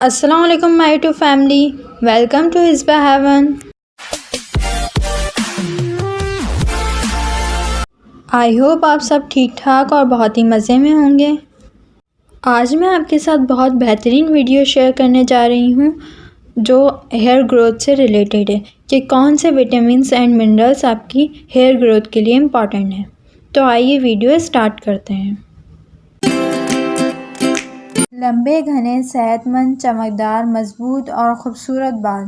السلام علیکم مائی to family, welcome to حزب ہیون۔ آئی ہوپ آپ سب ٹھیک ٹھاک اور بہت ہی مزے میں ہوں گے۔ آج میں آپ کے ساتھ بہت بہترین ویڈیو شیئر کرنے جا رہی ہوں جو ہیئر گروتھ سے ریلیٹڈ ہے کہ کون سے وٹامنس اینڈ منرلس آپ کی ہیئر گروتھ کے لیے امپورٹنٹ ہیں۔ تو آئیے ویڈیو اسٹارٹ کرتے ہیں۔ لمبے، گھنے، صحت مند، چمکدار، مضبوط اور خوبصورت بال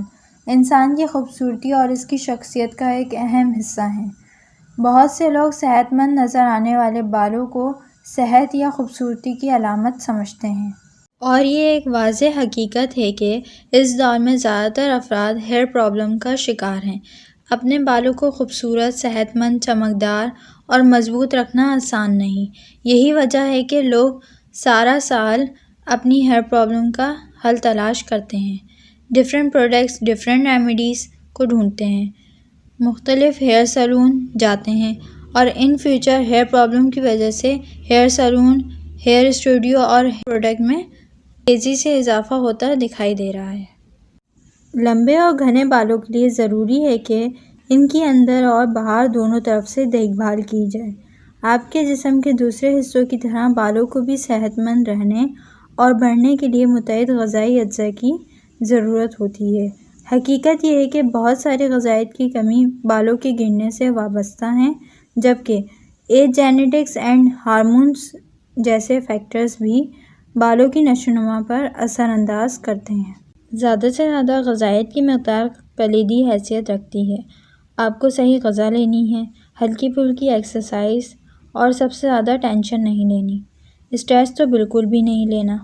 انسان کی خوبصورتی اور اس کی شخصیت کا ایک اہم حصہ ہیں۔ بہت سے لوگ صحت مند نظر آنے والے بالوں کو صحت یا خوبصورتی کی علامت سمجھتے ہیں، اور یہ ایک واضح حقیقت ہے کہ اس دور میں زیادہ تر افراد ہیئر پرابلم کا شکار ہیں۔ اپنے بالوں کو خوبصورت، صحت مند، چمکدار اور مضبوط رکھنا آسان نہیں۔ یہی وجہ ہے کہ لوگ سارا سال اپنی ہیئر پرابلم کا حل تلاش کرتے ہیں، ڈفرینٹ پروڈکٹس، ڈفرینٹ ریمیڈیز کو ڈھونڈتے ہیں، مختلف ہیئر سیلون جاتے ہیں، اور ان فیوچر ہیئر پرابلم کی وجہ سے ہیئر سیلون، ہیئر اسٹوڈیو اور پروڈکٹ میں تیزی سے اضافہ ہوتا دکھائی دے رہا ہے۔ لمبے اور گھنے بالوں کے لیے ضروری ہے کہ ان کی اندر اور باہر دونوں طرف سے دیکھ بھال کی جائے۔ آپ کے جسم کے دوسرے حصوں کی طرح بالوں کو بھی صحت مند رہنے اور بڑھنے کے لیے متعدد غذائی اجزاء کی ضرورت ہوتی ہے۔ حقیقت یہ ہے کہ بہت ساری غذائیت کی کمی بالوں کے گرنے سے وابستہ ہے، جبکہ ایج، جینیٹکس اینڈ ہارمونز جیسے فیکٹرز بھی بالوں کی نشو و نما پر اثر انداز کرتے ہیں۔ زیادہ سے زیادہ غذائیت کی مقدار کلیدی حیثیت رکھتی ہے۔ آپ کو صحیح غذا لینی ہے، ہلکی پھلکی ایکسرسائز اور سب سے زیادہ ٹینشن نہیں لینی، اسٹریس تو بالکل بھی نہیں لینا۔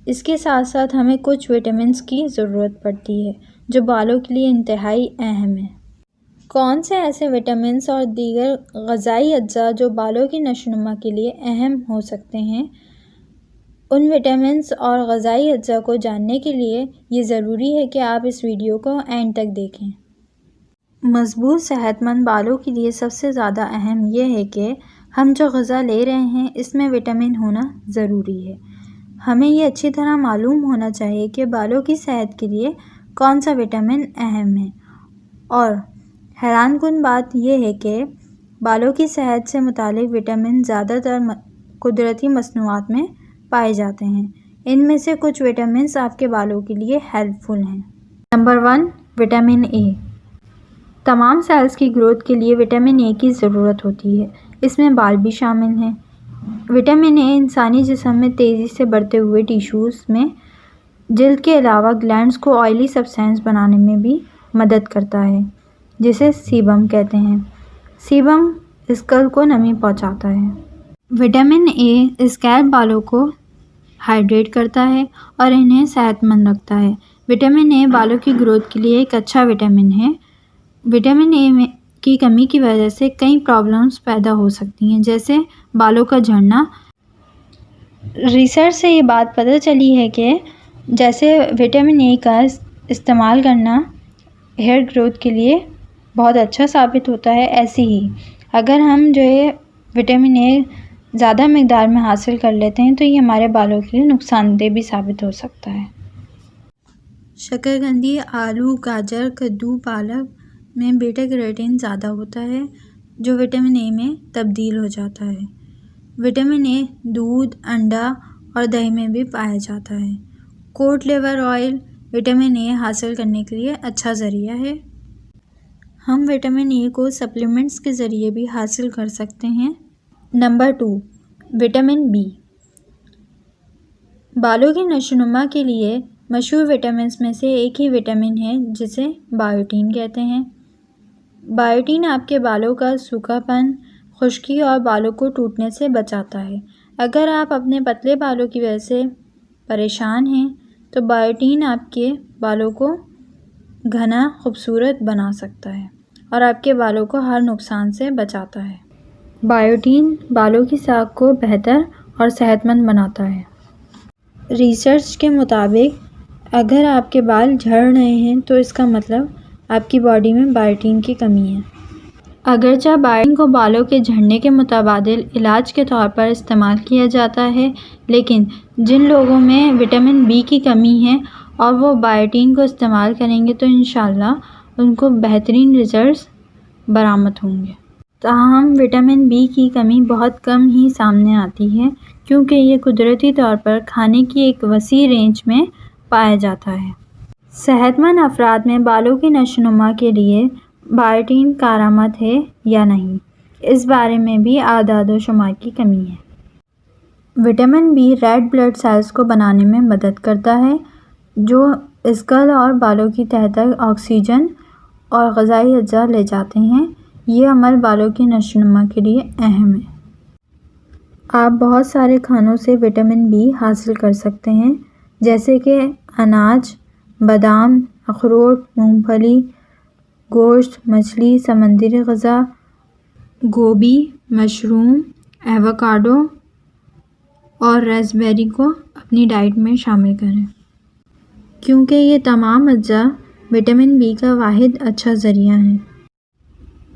اس کے ساتھ ساتھ ہمیں کچھ وٹامنس کی ضرورت پڑتی ہے جو بالوں کے لیے انتہائی اہم ہیں۔ کون سے ایسے وٹامنس اور دیگر غذائی اجزاء جو بالوں کی نشو و نما کے لیے اہم ہو سکتے ہیں؟ ان وٹامنس اور غذائی اجزاء کو جاننے کے لیے یہ ضروری ہے کہ آپ اس ویڈیو کو اینڈ تک دیکھیں۔ مضبوط صحت مند بالوں کے لیے سب سے زیادہ اہم یہ ہے کہ ہم جو غذا لے رہے ہیں اس میں وٹامن ہونا ضروری ہے۔ ہمیں یہ اچھی طرح معلوم ہونا چاہیے کہ بالوں کی صحت کے لیے کون سا وٹامن اہم ہے، اور حیران کن بات یہ ہے کہ بالوں کی صحت سے متعلق وٹامن زیادہ تر قدرتی مصنوعات میں پائے جاتے ہیں۔ ان میں سے کچھ وٹامنس آپ کے بالوں کے لیے ہیلپ فل ہیں۔ Number 1، vitamin A. تمام سیلز کی گروتھ کے لیے وٹامن اے کی ضرورت ہوتی ہے، اس میں بال بھی شامل ہیں۔ وٹامن اے انسانی جسم میں تیزی سے بڑھتے ہوئے ٹیشوز میں جلد کے علاوہ گلینڈز کو آئلی سبسٹینس بنانے میں بھی مدد کرتا ہے، جسے سیبم کہتے ہیں۔ سیبم اسکل کو نمی پہنچاتا ہے۔ وٹامن اے اسکیلپ بالوں کو ہائیڈریٹ کرتا ہے اور انہیں صحت مند رکھتا ہے۔ وٹامن اے بالوں کی گروتھ کے لیے ایک اچھا وٹامن ہے۔ وٹامن اے کی کمی کی وجہ سے کئی پرابلمز پیدا ہو سکتی ہیں، جیسے بالوں کا جھڑنا۔ ریسرچ سے یہ بات پتہ چلی ہے کہ جیسے وٹامن اے کا استعمال کرنا ہیئر گروتھ کے لیے بہت اچھا ثابت ہوتا ہے، ایسے ہی اگر ہم جو ہے وٹامن اے زیادہ مقدار میں حاصل کر لیتے ہیں تو یہ ہمارے بالوں کے لیے نقصان دہ بھی ثابت ہو سکتا ہے۔ شکرقندی، آلو، گاجر، کدو، پالک میں بیٹا کیروٹین زیادہ ہوتا ہے جو وٹامن اے میں تبدیل ہو جاتا ہے۔ وٹامن اے دودھ، انڈا اور دہی میں بھی پایا جاتا ہے۔ Cod liver oil vitamin A حاصل کرنے کے لیے اچھا ذریعہ ہے۔ ہم وٹامن اے کو سپلیمنٹس کے ذریعے بھی حاصل کر سکتے ہیں۔ Number 2، vitamin B. بالوں کی نشو و نما کے لیے مشہور وٹامنس میں سے ایک ہی وٹامن ہے جسے بائیوٹین کہتے ہیں۔ بائیوٹین آپ کے بالوں کا سوکھا پن، خشکی اور بالوں کو ٹوٹنے سے بچاتا ہے۔ اگر آپ اپنے پتلے بالوں کی وجہ سے پریشان ہیں تو بائیوٹین آپ کے بالوں کو گھنا، خوبصورت بنا سکتا ہے اور آپ کے بالوں کو ہر نقصان سے بچاتا ہے۔ بائیوٹین بالوں کی ساکھ کو بہتر اور صحت مند بناتا ہے۔ ریسرچ کے مطابق اگر آپ کے بال جھڑ رہے ہیں تو اس کا مطلب آپ کی باڈی میں بائیوٹین کی کمی ہے۔ اگرچہ بائیوٹین کو بالوں کے جھڑنے کے متبادل علاج کے طور پر استعمال کیا جاتا ہے، لیکن جن لوگوں میں وٹامن بی کی کمی ہے اور وہ بائیوٹین کو استعمال کریں گے تو انشاءاللہ ان کو بہترین رزلٹس برآمد ہوں گے۔ تاہم وٹامن بی کی کمی بہت کم ہی سامنے آتی ہے کیونکہ یہ قدرتی طور پر کھانے کی ایک وسیع رینج میں پایا جاتا ہے۔ صحت مند افراد میں بالوں کی نشو و نما کے لیے بائیوٹین کارآمد ہے یا نہیں، اس بارے میں بھی اعداد و شمار کی کمی ہے۔ Vitamin B red blood cells کو بنانے میں مدد کرتا ہے جو اسکل اور بالوں کی تہہ تک آکسیجن اور غذائی اجزاء لے جاتے ہیں۔ یہ عمل بالوں کی نشو و نما کے لیے اہم ہے۔ آپ بہت سارے کھانوں سے وٹامن بی حاصل کر سکتے ہیں جیسے کہ اناج، بادام، اخروٹ، مونگ پھلی، گوشت، مچھلی، سمندری غذا، گوبھی، مشروم، ایووکاڈو اور ریسبیری کو اپنی ڈائٹ میں شامل کریں کیونکہ یہ تمام اجزاء وٹامن بی کا واحد اچھا ذریعہ ہیں۔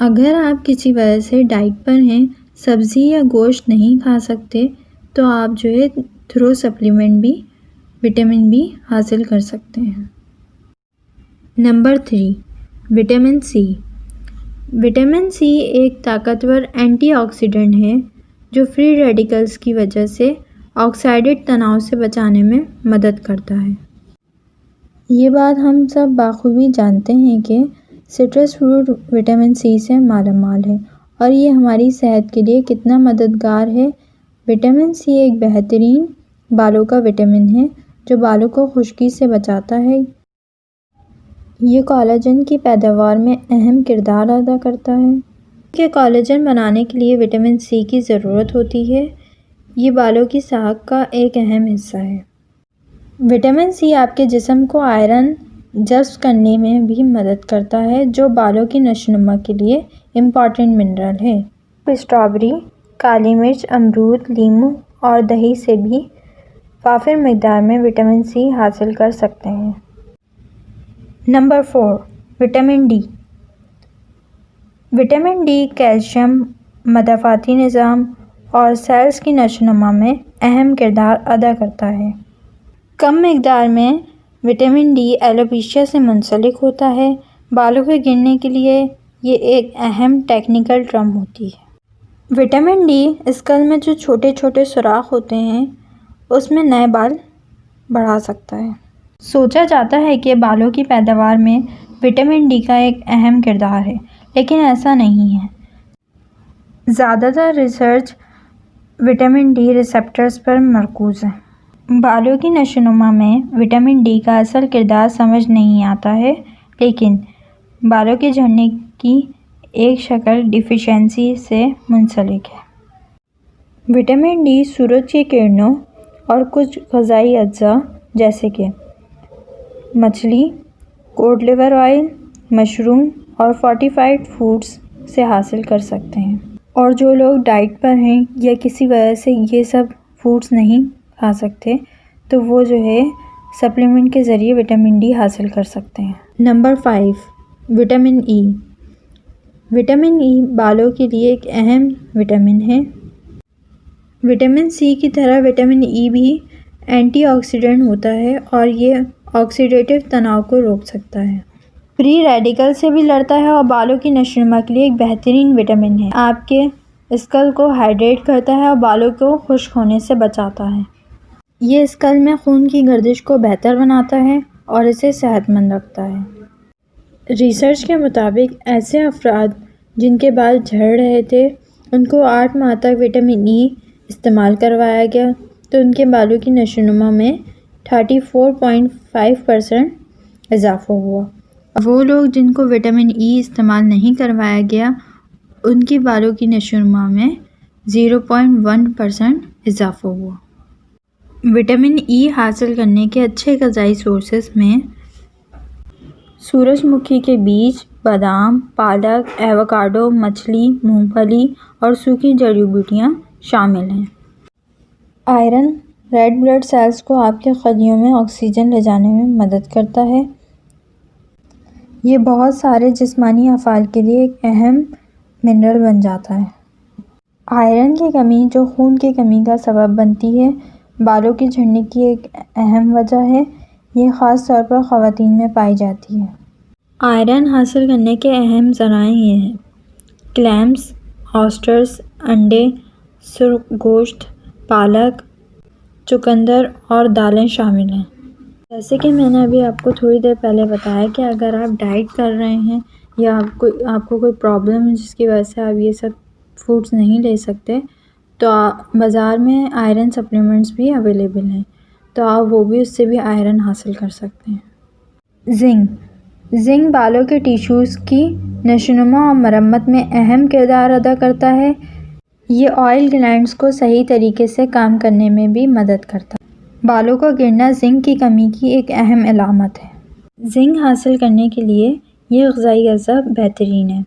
اگر آپ کسی وجہ سے ڈائٹ پر ہیں، سبزی یا گوشت نہیں کھا سکتے تو آپ تھرو سپلیمنٹ بھی وٹامن بی حاصل کر سکتے ہیں۔ Number 3، vitamin C. Vitamin C ایک طاقتور اینٹی آکسیڈنٹ ہے جو فری ریڈیکلز کی وجہ سے آکسائڈڈ تناؤ سے بچانے میں مدد کرتا ہے۔ یہ بات ہم سب بخوبی جانتے ہیں کہ سٹرس فروٹ وٹامن سی سے مالا مال ہے اور یہ ہماری صحت کے لیے کتنا مددگار ہے۔ وٹامن سی ایک بہترین بالوں کا وٹامن ہے جو بالوں کو خشکی سے بچاتا ہے۔ یہ کولاجن کی پیداوار میں اہم کردار ادا کرتا ہے کہ کولاجن بنانے کے لیے وٹامن سی کی ضرورت ہوتی ہے۔ یہ بالوں کی ساکھ کا ایک اہم حصہ ہے۔ وٹامن سی آپ کے جسم کو آئرن جذب کرنے میں بھی مدد کرتا ہے جو بالوں کی نشو و نما کے لیے امپورٹنٹ منرل ہے۔ اسٹرابیری، کالی مرچ، امرود، لیموں اور دہی سے بھی وافر مقدار میں وٹامن سی حاصل کر سکتے ہیں۔ Number 4، vitamin D. Vitamin D calcium, مدافعتی نظام اور سیلز کی نشو و نما میں اہم کردار ادا کرتا ہے۔ کم مقدار میں وٹامن ڈی ایلوپیشیا سے منسلک ہوتا ہے۔ بالوں کے گرنے کے لیے یہ ایک اہم ٹیکنیکل ٹرم ہوتی ہے۔ وٹامن ڈی اسکل میں جو چھوٹے چھوٹے سوراخ ہوتے ہیں اس میں نئے بال بڑھا سکتا ہے۔ سوچا جاتا ہے کہ بالوں کی پیداوار میں وٹامن ڈی کا ایک اہم کردار ہے، لیکن ایسا نہیں ہے۔ زیادہ تر ریسرچ وٹامن ڈی ریسیپٹرز پر مرکوز ہے۔ بالوں کی نشو و نما میں وٹامن ڈی کا اصل کردار سمجھ نہیں آتا ہے، لیکن بالوں کے جھڑنے کی ایک شکل ڈیفیشنسی سے منسلک ہے۔ وٹامن ڈی سورج کی کرنوں اور کچھ غذائی اجزاء جیسے کہ مچھلی، کوڈ لیور آئل، مشروم اور فورٹیفائڈ فوڈز سے حاصل کر سکتے ہیں۔ اور جو لوگ ڈائٹ پر ہیں یا کسی وجہ سے یہ سب فوڈز نہیں کھا سکتے تو وہ سپلیمنٹ کے ذریعے وٹامن ڈی حاصل کر سکتے ہیں۔ Number 5، vitamin E. Vitamin E بالوں کے لیے ایک اہم وٹامن ہے۔ وٹامن سی کی طرح وٹامن ای بھی اینٹی آکسیڈنٹ ہوتا ہے اور یہ آکسیڈیٹیو تناؤ کو روک سکتا ہے۔ فری ریڈیکل سے بھی لڑتا ہے اور بالوں کی نشو و نما کے لیے ایک بہترین وٹامن ہے۔ آپ کے اسکل کو ہائیڈریٹ کرتا ہے اور بالوں کو خشک ہونے سے بچاتا ہے۔ یہ اسکل میں خون کی گردش کو بہتر بناتا ہے اور اسے صحت مند رکھتا ہے۔ ریسرچ کے مطابق ایسے افراد جن کے بال جھڑ رہے تھے ان کو 8 ماہ تک وٹامن ای استعمال کروایا گیا تو ان کے بالوں کی نشو و نما میں 34.5% اضافہ ہوا۔ وہ لوگ جن کو وٹامن ای استعمال نہیں کروایا گیا ان کی بالوں کی نشو و نما میں 0.1% اضافہ ہوا۔ وٹامن ای حاصل کرنے کے اچھے غذائی سورسز میں سورج مکھی کے بیج، بادام، پالک، ایووکاڈو، مچھلی، مونگ پھلی اور سوکھی جڑی بوٹیاں شامل ہیں۔ آئرن ریڈ بلڈ سیلز کو آپ کے خلیوں میں آکسیجن لے جانے میں مدد کرتا ہے۔ یہ بہت سارے جسمانی افعال کے لیے ایک اہم منرل بن جاتا ہے۔ آئرن کی کمی جو خون کی کمی کا سبب بنتی ہے، بالوں کے جھڑنے کی ایک اہم وجہ ہے۔ یہ خاص طور پر خواتین میں پائی جاتی ہے۔ آئرن حاصل کرنے کے اہم ذرائع یہ ہیں: کلیمز، آسٹرز، انڈے، سرخ گوشت، پالک، چقندر اور دالیں شامل ہیں۔ جیسے کہ میں نے ابھی آپ کو تھوڑی دیر پہلے بتایا کہ اگر آپ ڈائٹ کر رہے ہیں یا آپ کو کوئی پرابلم ہے جس کی وجہ سے آپ یہ سب فوڈز نہیں لے سکتے، تو بازار میں آئرن سپلیمنٹس بھی اویلیبل ہیں، تو آپ وہ بھی اس سے بھی آئرن حاصل کر سکتے ہیں۔ زنک بالوں کے ٹیشوز کی نشوونما اور مرمت میں اہم کردار ادا کرتا ہے۔ یہ آئل گلینڈز کو صحیح طریقے سے کام کرنے میں بھی مدد کرتا ہے۔ بالوں کا گرنا زنک کی کمی کی ایک اہم علامت ہے۔ زنک حاصل کرنے کے لیے یہ غذائی اجزاء بہترین ہیں۔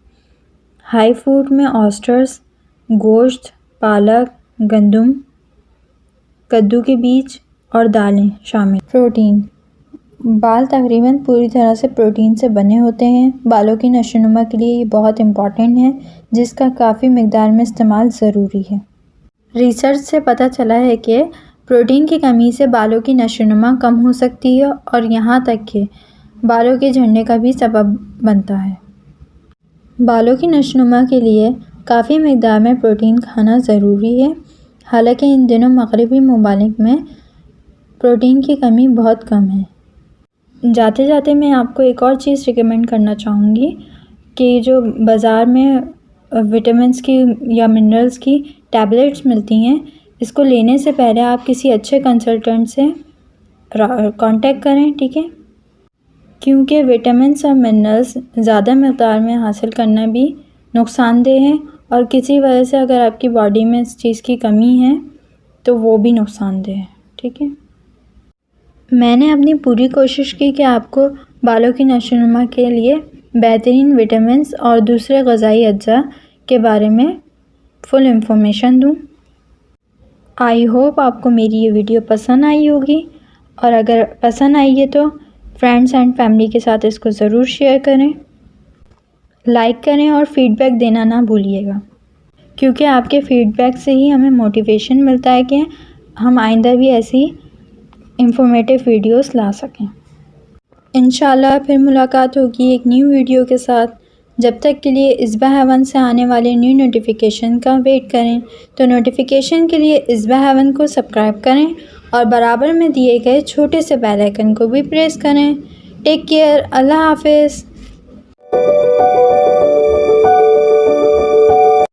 ہائی فوڈ میں آسٹرز، گوشت، پالک، گندم، کدو کے بیج اور دالیں شامل۔ پروٹین: بال تقریباً پوری طرح سے پروٹین سے بنے ہوتے ہیں۔ بالوں کی نشوونما کے لیے یہ بہت امپورٹنٹ ہے، جس کا کافی مقدار میں استعمال ضروری ہے۔ ریسرچ سے پتہ چلا ہے کہ پروٹین کی کمی سے بالوں کی نشوونما کم ہو سکتی ہے اور یہاں تک کہ بالوں کے جھڑنے کا بھی سبب بنتا ہے۔ بالوں کی نشوونما کے لیے کافی مقدار میں پروٹین کھانا ضروری ہے۔ حالانکہ ان دنوں مغربی ممالک میں پروٹین کی کمی بہت کم ہے۔ جاتے جاتے میں آپ کو ایک اور چیز ریکمینڈ کرنا چاہوں گی کہ جو بازار میں وٹامنس کی یا منرلز کی ٹیبلٹس ملتی ہیں، اس کو لینے سے پہلے آپ کسی اچھے کنسلٹنٹ سے کانٹیکٹ کریں، ٹھیک ہے؟ کیونکہ وٹامنس اور منرلز زیادہ مقدار میں حاصل کرنا بھی نقصان دہ ہے، اور کسی وجہ سے اگر آپ کی باڈی میں اس چیز کی کمی ہے تو وہ بھی نقصان دہ ہے، ٹھیک ہے؟ میں نے اپنی پوری کوشش کی کہ آپ کو بالوں کی نشوونما کے لیے بہترین وٹامنس اور دوسرے غذائی اجزاء کے بارے میں فل انفارمیشن دوں۔ آئی ہوپ آپ کو میری یہ ویڈیو پسند آئی ہوگی، اور اگر پسند آئی ہے تو فرینڈس اینڈ فیملی کے ساتھ اس کو ضرور شیئر کریں، لائک کریں اور فیڈ بیک دینا نہ بھولیے گا، کیونکہ آپ کے فیڈ بیک سے ہی ہمیں موٹیویشن ملتا ہے کہ ہم آئندہ بھی ایسی انفارمیٹیو ویڈیوز لا سکیں۔ انشاءاللہ پھر ملاقات ہوگی ایک نیو ویڈیو کے ساتھ۔ جب تک کے لیے اصباح ہیون سے آنے والے نیو نوٹیفیکیشن کا ویٹ کریں، تو نوٹیفیکیشن کے لیے اصباح ہیون کو سبسکرائب کریں اور برابر میں دیے گئے چھوٹے سے بیل آئیکن کو بھی پریس کریں۔ ٹیک کیئر، اللہ حافظ۔